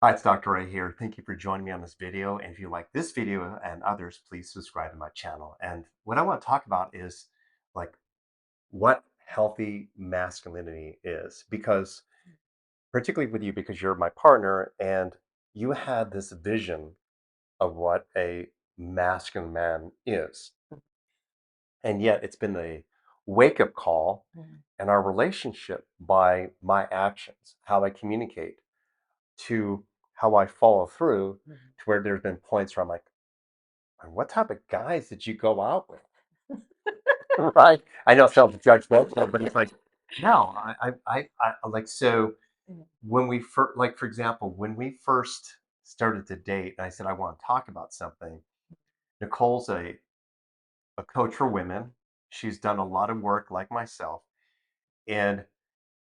Hi, it's Dr. Ray here. Thank you for joining me on this video. And if you like this video and others, please subscribe to my channel. And what I want to talk about is like what healthy masculinity is, because particularly with you, because you're my partner and you had this vision of what a masculine man is. And yet it's been a wake-up call Mhm. in our relationship by my actions, how I communicate, to how I follow through, Mhm. to where there's been points where I'm like, what type of guys did you go out with? Right? I know it sounds judgmental, but it's like, no, I like, so Mhm. when we first, like, for example, when we first started to date, and I said, I want to talk about something. Nicole's a coach for women. She's done a lot of work like myself. And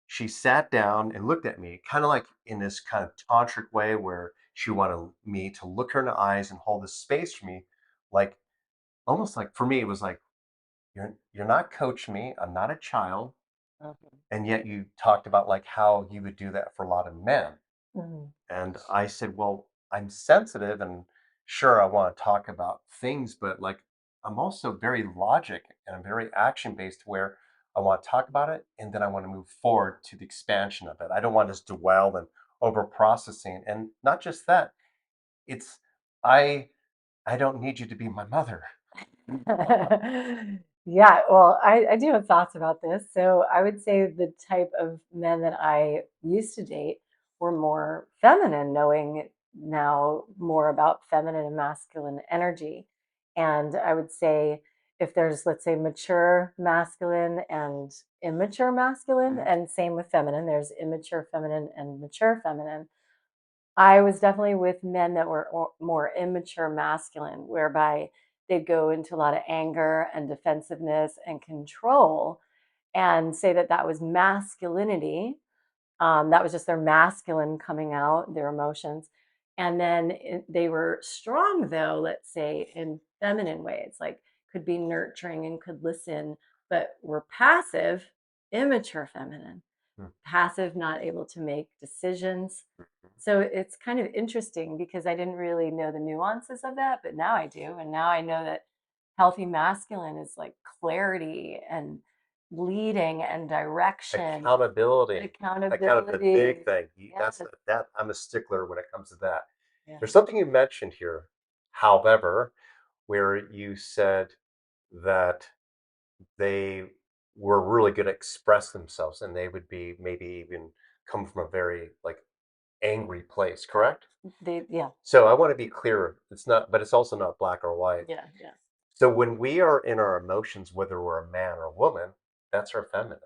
she sat down and looked at me, kind of like in this kind of tantric way where she wanted me to look her in the eyes and hold this space for me, like almost like for me, it was like, you're not coaching me. I'm not a child. Mhm. And yet you talked about like how you would do that for a lot of men. Mhm. And I said, well, I'm sensitive and sure I want to talk about things, but like I'm also very logic and I'm very action based where I want to talk about it and then I want to move forward to the expansion of it. I don't want to just dwell and over processing. And not just that, it's I I don't need you to be my mother. Yeah, well, I do have thoughts about this. So I would say the type of men that I used to date were more feminine, knowing now more about feminine and masculine energy. And I would say if there's, let's say, mature masculine and immature masculine, Mhm. and same with feminine, there's immature feminine and mature feminine. I was definitely with men that were more immature masculine, whereby they'd go into a lot of anger and defensiveness and control and say that that was masculinity. That was just their masculine coming out, their emotions. And then they were strong, though, let's say, in feminine ways, like could be nurturing and could listen, but were passive, immature feminine, passive, not able to make decisions. So it's kind of interesting because I didn't really know the nuances of that, but now I do. And now I know that healthy masculine is like clarity and leading and direction, Accountability. That kind of the big accountability. thing. Yes. That I'm a stickler when it comes to that. Yeah. There's something you mentioned here, however, where you said that they were really good at express themselves and they would be maybe even come from a very like angry place, correct? Yeah. So I want to be clear. It's not, but it's also not black or white. Yeah. Yeah. So when we are in our emotions, whether we're a man or a woman, that's our feminine.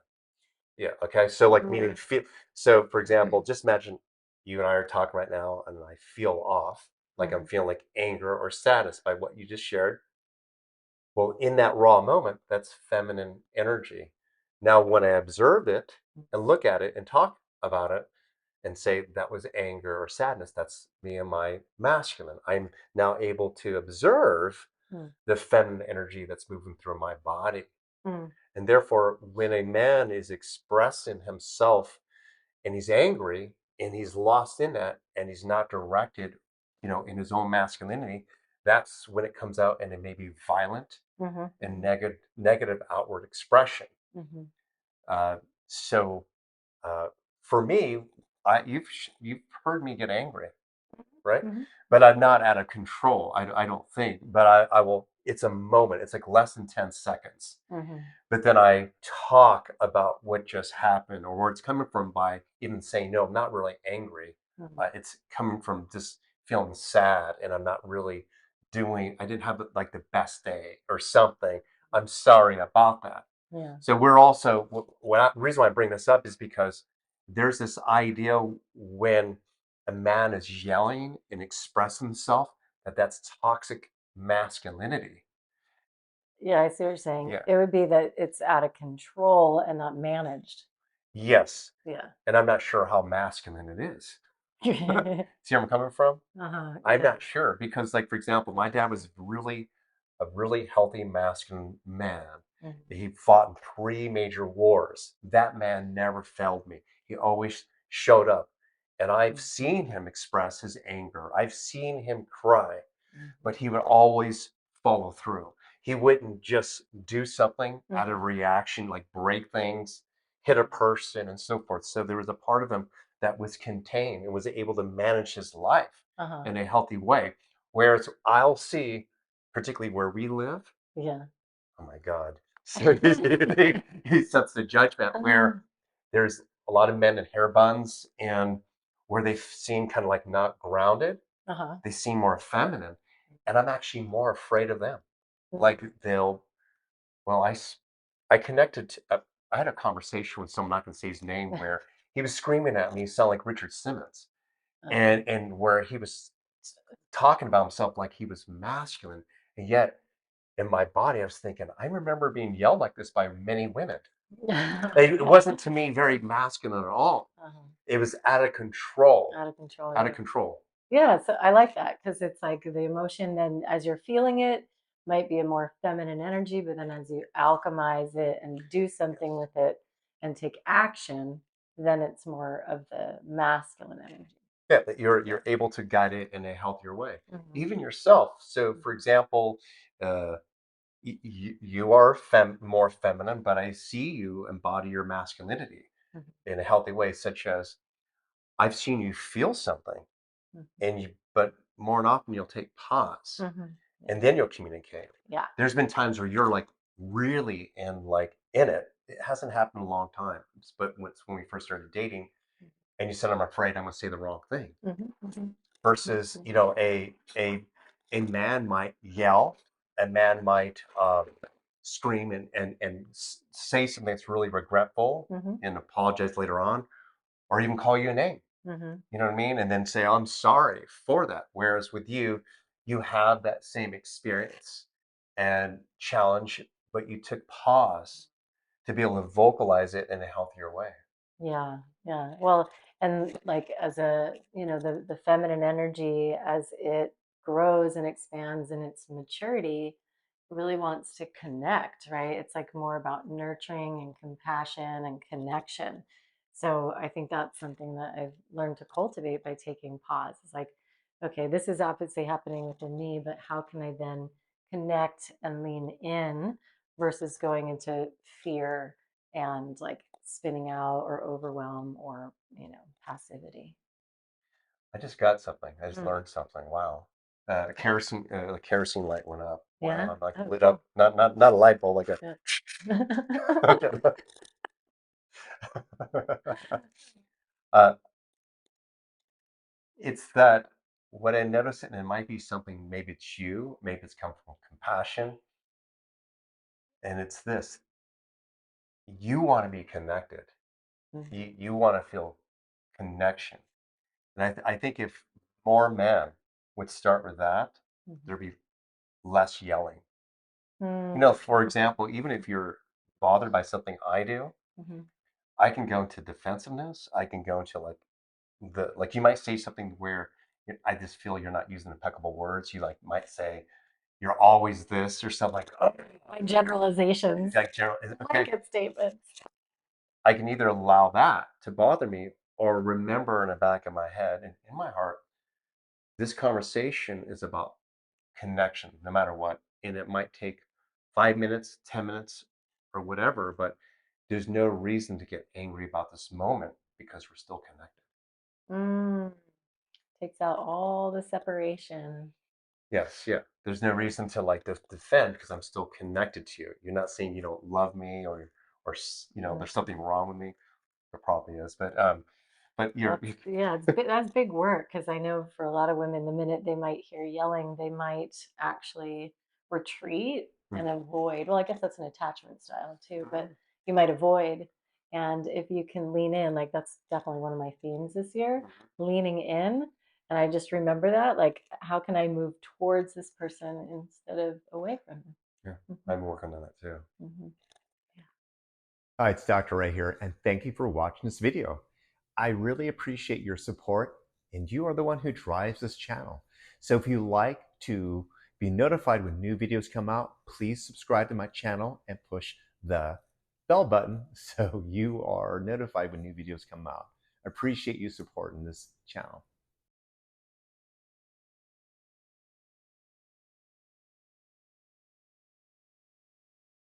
Yeah. Okay. So like meaning Mhm. feel. So for example, just imagine you and I are talking right now, and I feel off, like I'm Mhm. feeling like anger or sadness by what you just shared. Well, in that raw moment, that's feminine energy. Now, when I observe it and look at it and talk about it and say that was anger or sadness, that's me and my masculine. I'm now able to observe Mhm. the feminine energy that's moving through my body. Mhm. And therefore, when a man is expressing himself and he's angry and he's lost in that and he's not directed, in his own masculinity, that's when it comes out and it may be violent Mhm. and negative outward expression. Mhm. Uh, so uh, for me, you've heard me get angry, right? Mhm. But I'm not out of control. I don't think, but I will. It's a moment. It's like less than 10 seconds. Mhm. But then I talk about what just happened or where it's coming from by even saying no. I'm not really angry. Mhm. It's coming from just feeling sad, and I'm not really doing. I didn't have like the best day or something. I'm sorry about that. Yeah. So we're also the reason why I bring this up is because there's this idea when a man is yelling and expressing himself that that's toxic masculinity. Yeah, I see what you're saying. Yeah. It would be that it's out of control and not managed. Yes. Yeah. And I'm not sure how masculine it is. See where I'm coming from? Uh-huh. I'm Yeah. not sure because, like, for example, my dad was really a really healthy masculine man. Mhm. He fought in three major wars. That man never failed me. He always showed up. And I've seen him express his anger. I've seen him cry, but he would always follow through. He wouldn't just do something out of reaction, like break things, hit a person, and so forth. So there was a part of him that was contained and was able to manage his life in a healthy way. Whereas I'll see, particularly where we live, Yeah. oh my God. So he sets the judgment where there's a lot of men in hair buns, and where they seem kind of like not grounded, they seem more feminine. And I'm actually more afraid of them. Like well, I connected to, I had a conversation with someone, not going to say his name, where he was screaming at me, he sounded like Richard Simmons. And where he was talking about himself like he was masculine. And yet in my body, I was thinking, I remember being yelled like this by many women. It wasn't to me very masculine at all. It was out of control. Out of control. Out of control. Yeah, so I like that because it's like the emotion, then as you're feeling it, might be a more feminine energy, but then as you alchemize it and do something with it and take action, then it's more of the masculine energy. Yeah, that you're able to guide it in a healthier way, even yourself. So, for example, you are more feminine, but I see you embody your masculinity in a healthy way, such as I've seen you feel something, but more than often you'll take pause, and then you'll communicate. Yeah. There's been times where you're like really in it. It hasn't happened in a long time, but when we first started dating, and you said, "I'm afraid I'm going to say the wrong thing," versus a man might yell, a man might scream and say something that's really regretful and apologize later on, or even call you a name. You know what I mean? And then say, I'm sorry for that. Whereas with you, you have that same experience and challenge, but you took pause to be able to vocalize it in a healthier way. Yeah, yeah. Well, and like as a, the feminine energy as it grows and expands in its maturity really wants to connect, right? It's like more about nurturing and compassion and connection. So I think that's something that I've learned to cultivate by taking pause. It's like, okay, this is obviously happening within me, but how can I then connect and lean in versus going into fear and like spinning out or overwhelm or passivity. I just got something. I just learned something. Wow. The kerosene light went up. Wow. Yeah. I'm like Oh, lit cool. up. Not a light bulb, like a. Yeah. uh, it's that what I notice, and it might be something, maybe it's you, maybe it's come from compassion, and it's this: you want to be connected. You want to feel connection, and I think if more men would start with that, there'd be less yelling. For example, even if you're bothered by something I do, I can go into defensiveness. I can go into like you might say something where I just feel you're not using impeccable words. You like might say you're always this or something like, oh, Like generalizations. like general. Okay, Blanket statements. I can either allow that to bother me or remember in the back of my head and in my heart, this conversation is about connection, no matter what. And it might take 5 minutes, 10 minutes, or whatever, but there's no reason to get angry about this moment because we're still connected. Mm, takes out all the separation. Yes, yeah. There's no reason to like defend because I'm still connected to you. You're not saying you don't love me or there's something wrong with me. There probably is, but That's big work because I know for a lot of women, the minute they might hear yelling, they might actually retreat and avoid. Well, I guess that's an attachment style too, but you might avoid. And if you can lean in, like that's definitely one of my themes this year, leaning in. And I just remember that, like, how can I move towards this person instead of away from him? yeah, I'm working on that too. Yeah. Hi, it's Dr. Ray here, and thank you for watching this video. I really appreciate your support, and you are the one who drives this channel. So if you like to be notified when new videos come out, please subscribe to my channel and push the bell button so you are notified when new videos come out. Appreciate you supporting this channel.